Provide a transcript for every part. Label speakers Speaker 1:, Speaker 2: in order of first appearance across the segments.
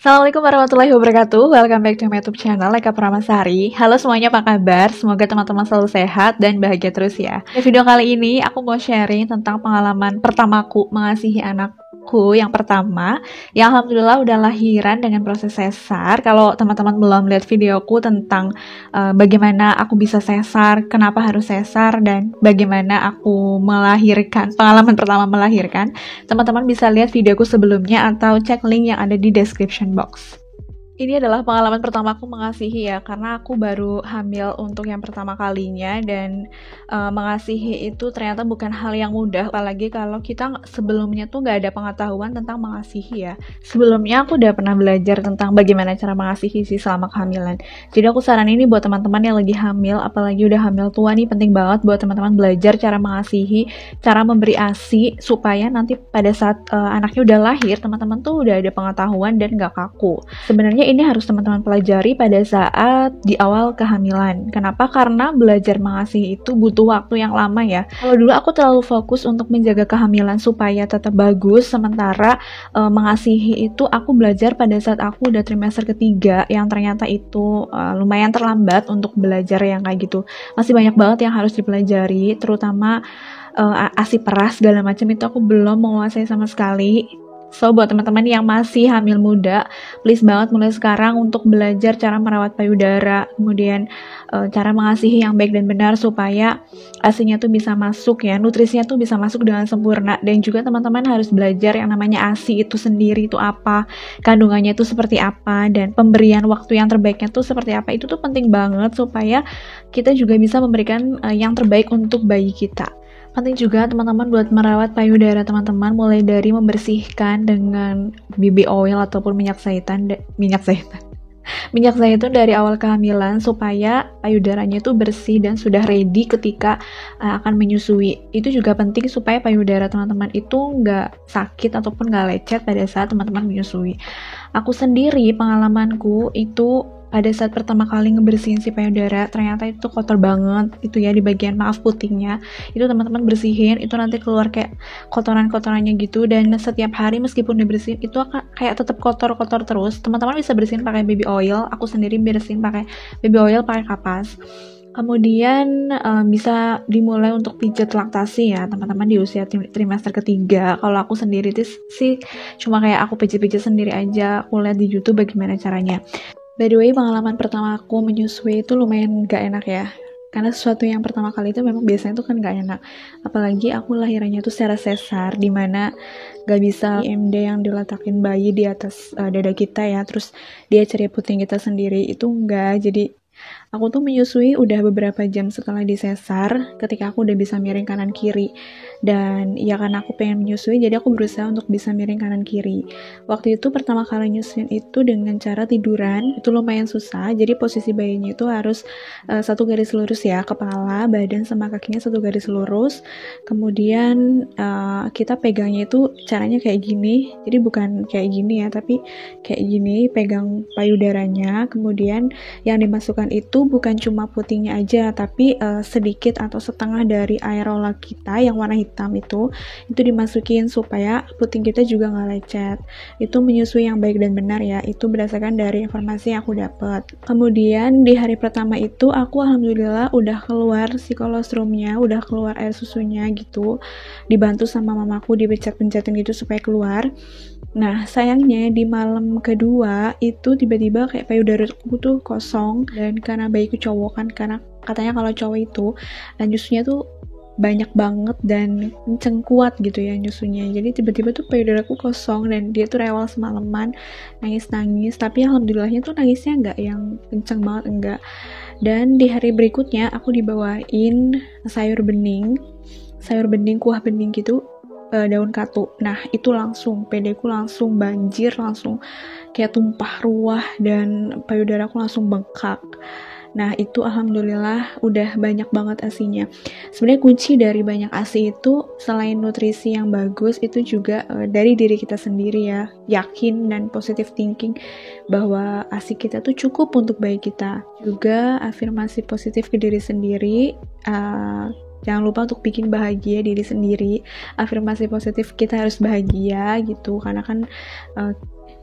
Speaker 1: Assalamualaikum warahmatullahi wabarakatuh. Welcome back to my YouTube channel Eka Pramasari. Halo semuanya, apa kabar? Semoga teman-teman selalu sehat dan bahagia terus ya. Di video kali ini aku mau sharing tentang pengalaman pertamaku mengasihi anakku yang pertama, yang alhamdulillah udah lahiran dengan proses sesar. Kalau teman-teman belum lihat videoku tentang bagaimana aku bisa sesar, kenapa harus sesar, dan bagaimana aku melahirkan, pengalaman pertama melahirkan, teman-teman bisa lihat videoku sebelumnya atau cek link yang ada di description box. Ini adalah pengalaman pertama aku mengasihi ya, karena aku baru hamil untuk yang pertama kalinya, dan mengasihi itu ternyata bukan hal yang mudah, apalagi kalau kita sebelumnya tuh gak ada pengetahuan tentang mengasihi ya. Sebelumnya aku udah pernah belajar tentang bagaimana cara mengasihi sih selama kehamilan. Jadi aku saranin ini buat teman-teman yang lagi hamil, apalagi udah hamil tua nih, penting banget buat teman-teman belajar cara mengasihi, cara memberi ASI, supaya nanti pada saat anaknya udah lahir, teman-teman tuh udah ada pengetahuan dan gak kaku. Sebenarnya ini harus teman-teman pelajari pada saat di awal kehamilan. Kenapa? Karena belajar mengasihi itu butuh waktu yang lama ya. Kalau dulu aku terlalu fokus untuk menjaga kehamilan supaya tetap bagus, sementara mengasihi itu aku belajar pada saat aku udah trimester ketiga, yang ternyata itu lumayan terlambat untuk belajar yang kayak gitu. Masih banyak banget yang harus dipelajari, terutama ASI peras segala macam itu aku belum menguasai sama sekali. So, buat teman-teman yang masih hamil muda, please banget mulai sekarang untuk belajar cara merawat payudara, kemudian cara mengasihi yang baik dan benar supaya ASInya tuh bisa masuk ya, nutrisinya tuh bisa masuk dengan sempurna. Dan juga teman-teman harus belajar yang namanya ASI itu sendiri itu apa, kandungannya itu seperti apa, dan pemberian waktu yang terbaiknya tuh seperti apa. Itu tuh penting banget supaya kita juga bisa memberikan yang terbaik untuk bayi kita. Penting juga teman-teman buat merawat payudara teman-teman, mulai dari membersihkan dengan BB oil ataupun minyak zaitun dari awal kehamilan supaya payudaranya itu bersih dan sudah ready ketika akan menyusui. Itu juga penting supaya payudara teman-teman itu nggak sakit ataupun nggak lecet pada saat teman-teman menyusui. Aku sendiri, pengalamanku itu pada saat pertama kali ngebersihin si payudara, ternyata itu kotor banget itu ya, di bagian putingnya itu teman-teman bersihin, itu nanti keluar kayak kotoran-kotorannya gitu, dan setiap hari meskipun dibersihin itu akan kayak tetap kotor-kotor terus. Teman-teman bisa bersihin pakai baby oil, aku sendiri bersihin pakai baby oil, pakai kapas. Kemudian bisa dimulai untuk pijat laktasi ya teman-teman di usia trimester ketiga. Kalau aku sendiri sih cuma kayak aku pijat-pijat sendiri aja, aku lihat di YouTube bagaimana caranya. By the way, pengalaman pertama aku menyusui itu lumayan gak enak ya. Karena sesuatu yang pertama kali itu memang biasanya itu kan gak enak. Apalagi aku lahirannya itu secara sesar, dimana gak bisa IMD yang diletakin bayi di atas dada kita ya. Terus dia ceriputin kita sendiri, itu enggak. Jadi aku tuh menyusui udah beberapa jam setelah disesar, ketika aku udah bisa miring kanan kiri. Dan ya karena aku pengen menyusui, jadi aku berusaha untuk bisa miring kanan kiri. Waktu itu pertama kali nyusuin itu dengan cara tiduran, itu lumayan susah. Jadi posisi bayinya itu harus satu garis lurus ya, kepala, badan sama kakinya satu garis lurus. Kemudian kita pegangnya itu caranya kayak gini. Jadi bukan kayak gini ya, tapi kayak gini, pegang payudaranya. Kemudian yang dimasukkan itu bukan cuma putingnya aja, tapi sedikit atau setengah dari areola kita yang warna hitam itu dimasukin supaya puting kita juga nggak lecet. Itu menyusui yang baik dan benar ya, itu berdasarkan dari informasi yang aku dapat. Kemudian di hari pertama itu aku alhamdulillah udah keluar si kolostrumnya, udah keluar air susunya gitu, dibantu sama mamaku dipencet-pencetin gitu supaya keluar. Nah sayangnya di malam kedua itu tiba-tiba kayak payudaraku tuh kosong, dan karena bayiku cowok kan, karena katanya kalau cowok itu nyusunya tuh banyak banget dan kenceng kuat gitu ya nyusunya. Jadi tiba-tiba tuh payudaraku kosong dan dia tuh rewel semalaman, nangis-nangis. Tapi alhamdulillahnya tuh nangisnya nggak yang kenceng banget, enggak. Dan di hari berikutnya aku dibawain sayur bening kuah bening gitu, daun katu. Nah itu langsung pedeku langsung banjir, langsung kayak tumpah ruah dan payudaraku langsung bengkak. Nah itu alhamdulillah udah banyak banget ASInya. Sebenarnya kunci dari banyak ASI itu selain nutrisi yang bagus, itu juga dari diri kita sendiri ya, yakin dan positive thinking bahwa ASI kita tuh cukup untuk bayi kita. Juga afirmasi positif ke diri sendiri, jangan lupa untuk bikin bahagia diri sendiri. Afirmasi positif kita harus bahagia gitu, karena kan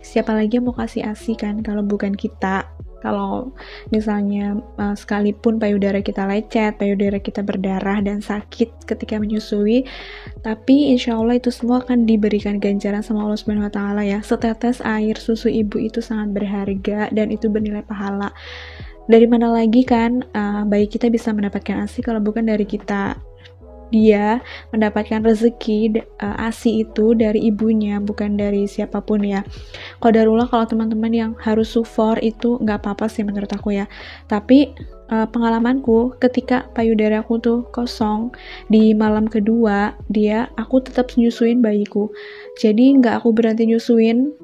Speaker 1: siapa lagi yang mau kasih ASI kan kalau bukan kita. Kalau misalnya sekalipun payudara kita lecet, payudara kita berdarah dan sakit ketika menyusui, tapi insya Allah itu semua akan diberikan ganjaran sama Allah Subhanahu Wa Taala ya. Setetes air susu ibu itu sangat berharga dan itu bernilai pahala. Dari mana lagi kan bayi kita bisa mendapatkan ASI kalau bukan dari kita. Dia mendapatkan rezeki ASI itu dari ibunya, bukan dari siapapun ya. Qadarullah kalau teman-teman yang harus sufor itu nggak apa-apa sih menurut aku ya. Tapi pengalamanku ketika payudaraku tuh kosong di malam kedua, aku tetap nyusuin bayiku. Jadi nggak aku berhenti nyusuin,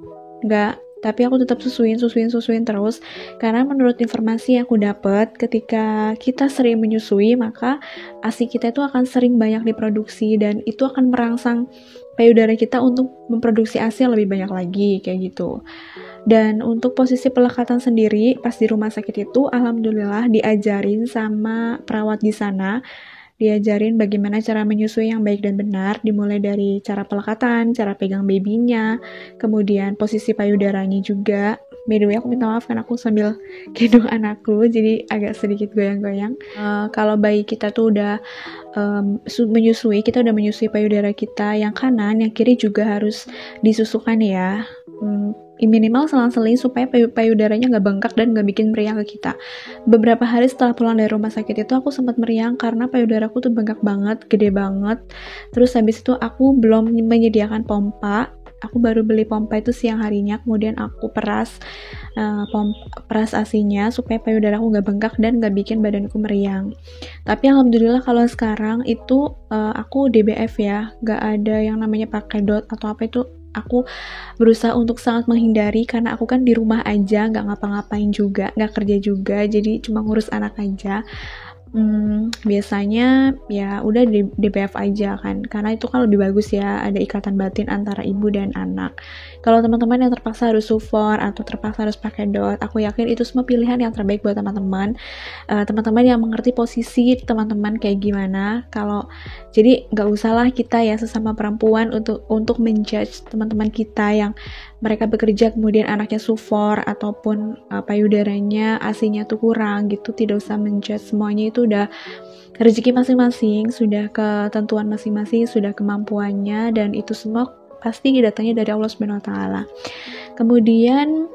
Speaker 1: nggak, tapi aku tetap susuin terus, karena menurut informasi yang aku dapat, ketika kita sering menyusui maka ASI kita itu akan sering banyak diproduksi dan itu akan merangsang payudara kita untuk memproduksi ASI yang lebih banyak lagi kayak gitu. Dan untuk posisi pelekatan sendiri pas di rumah sakit itu alhamdulillah diajarin sama perawat di sana, diajarin bagaimana cara menyusui yang baik dan benar, dimulai dari cara pelekatan, cara pegang babynya, kemudian posisi payudaranya juga. By the way, aku minta maaf karena aku sambil gendong anakku, jadi agak sedikit goyang-goyang. Kalau bayi kita tuh udah menyusui, kita udah menyusui payudara kita yang kanan, yang kiri juga harus disusukan ya. Minimal selang-seling supaya payudaranya nggak bengkak dan nggak bikin meriang ke kita. Beberapa hari setelah pulang dari rumah sakit itu aku sempat meriang karena payudaraku tuh bengkak banget, gede banget. Terus habis itu aku belum menyediakan pompa. Aku baru beli pompa itu siang harinya, kemudian aku peras ASI-nya supaya payudaraku nggak bengkak dan nggak bikin badanku meriang. Tapi alhamdulillah kalau sekarang itu aku DBF ya, nggak ada yang namanya pakai dot atau apa itu. Aku berusaha untuk sangat menghindari karena aku kan di rumah aja, nggak ngapa-ngapain juga, nggak kerja juga, jadi cuma ngurus anak aja. Biasanya ya udah di DBF aja kan, karena itu kan lebih bagus ya, ada ikatan batin antara ibu dan anak. Kalau teman-teman yang terpaksa harus sufor atau terpaksa harus pakai dot, aku yakin itu semua pilihan yang terbaik buat teman-teman. Teman-teman yang mengerti posisi teman-teman kayak gimana. Jadi nggak usahlah kita ya sesama perempuan untuk menjudge teman-teman kita yang mereka bekerja kemudian anaknya sufor ataupun payudaranya ASI-nya tuh kurang gitu. Tidak usah menjudge, semuanya itu udah rezeki masing-masing, sudah ketentuan masing-masing, sudah kemampuannya, dan itu semua pasti datangnya dari Allah Subhanahu Wa Taala. Kemudian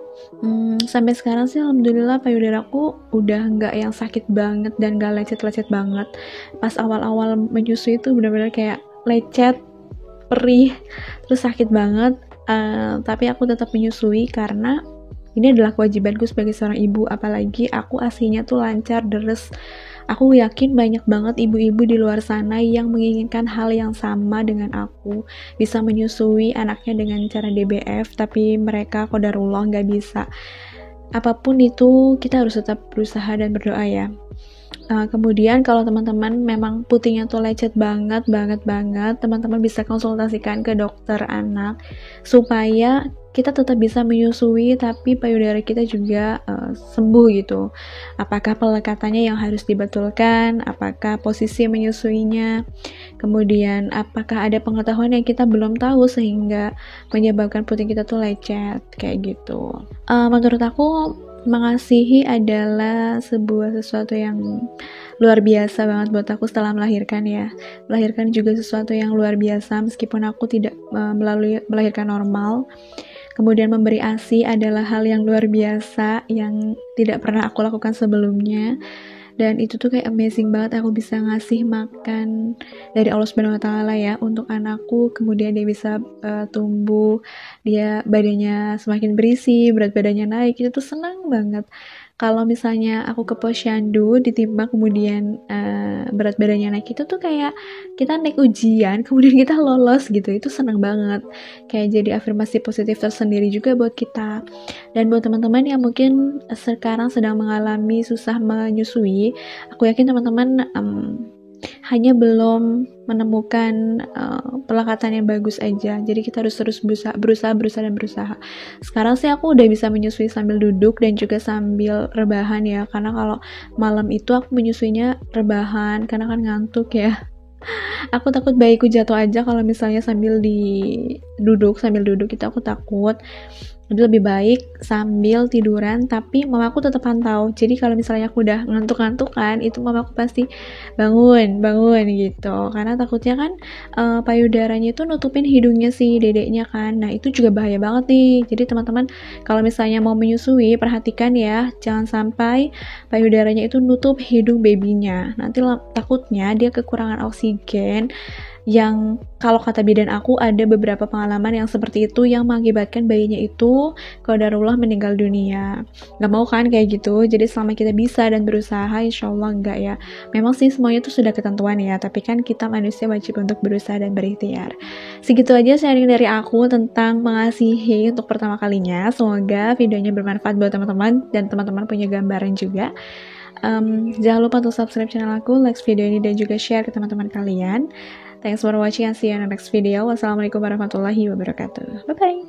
Speaker 1: sampai sekarang sih alhamdulillah payudaraku udah nggak yang sakit banget dan nggak lecet-lecet banget. Pas awal-awal menyusui itu benar-benar kayak lecet, perih, terus sakit banget. Tapi aku tetap menyusui karena ini adalah kewajibanku sebagai seorang ibu, apalagi aku ASI-nya tuh lancar, deres. Aku yakin banyak banget ibu-ibu di luar sana yang menginginkan hal yang sama dengan aku, bisa menyusui anaknya dengan cara DBF, tapi mereka qadarullah nggak bisa. Apapun itu, kita harus tetap berusaha dan berdoa ya. Kemudian kalau teman-teman memang putihnya tuh lecet banget, teman-teman bisa konsultasikan ke dokter anak supaya kita tetap bisa menyusui tapi payudara kita juga sembuh gitu. Apakah pelekatannya yang harus dibetulkan, apakah posisi menyusuinya, kemudian apakah ada pengetahuan yang kita belum tahu sehingga menyebabkan putih kita tuh lecet kayak gitu. Menurut aku mengasihi adalah sesuatu yang luar biasa banget buat aku setelah melahirkan ya. Melahirkan juga sesuatu yang luar biasa meskipun aku tidak melahirkan normal. Kemudian memberi ASI adalah hal yang luar biasa yang tidak pernah aku lakukan sebelumnya. Dan itu tuh kayak amazing banget, aku bisa ngasih makan dari Allah Subhanahu Wa Taala ya untuk anakku, kemudian dia bisa tumbuh, dia badannya semakin berisi, berat badannya naik, itu tuh senang banget. Kalau misalnya aku ke posyandu ditimbang kemudian berat badannya naik, itu tuh kayak kita naik ujian kemudian kita lolos gitu, itu senang banget, kayak jadi afirmasi positif tersendiri juga buat kita. Dan buat teman-teman yang mungkin sekarang sedang mengalami susah menyusui, aku yakin teman-teman hanya belum menemukan pelekatan yang bagus aja. Jadi kita harus terus berusaha. Sekarang sih aku udah bisa menyusui sambil duduk dan juga sambil rebahan ya, karena kalau malam itu aku menyusuinya rebahan karena kan ngantuk ya. Aku takut bayiku jatuh aja kalau misalnya sambil sambil duduk itu aku takut. Jadi lebih baik sambil tiduran, tapi mamaku tetap pantau. Jadi kalau misalnya aku udah ngantuk-ngantuk kan, itu mamaku pasti bangun gitu. Karena takutnya kan payudaranya itu nutupin hidungnya si dedeknya kan. Nah itu juga bahaya banget nih. Jadi teman-teman kalau misalnya mau menyusui, perhatikan ya, jangan sampai payudaranya itu nutup hidung babynya. Nanti takutnya dia kekurangan oksigen, yang kalau kata bidan aku ada beberapa pengalaman yang seperti itu yang mengakibatkan bayinya itu qadarullah meninggal dunia. Gak mau kan kayak gitu, jadi selama kita bisa dan berusaha, insya Allah enggak ya. Memang sih semuanya itu sudah ketentuan ya, tapi kan kita manusia wajib untuk berusaha dan berikhtiar. Segitu aja sharing dari aku tentang mengasihi untuk pertama kalinya. Semoga videonya bermanfaat buat teman-teman dan teman-teman punya gambaran juga. Jangan lupa untuk subscribe channel aku, like video ini dan juga share ke teman-teman kalian. Thanks for watching and see you in the next video. Wassalamualaikum warahmatullahi wabarakatuh. Bye-bye.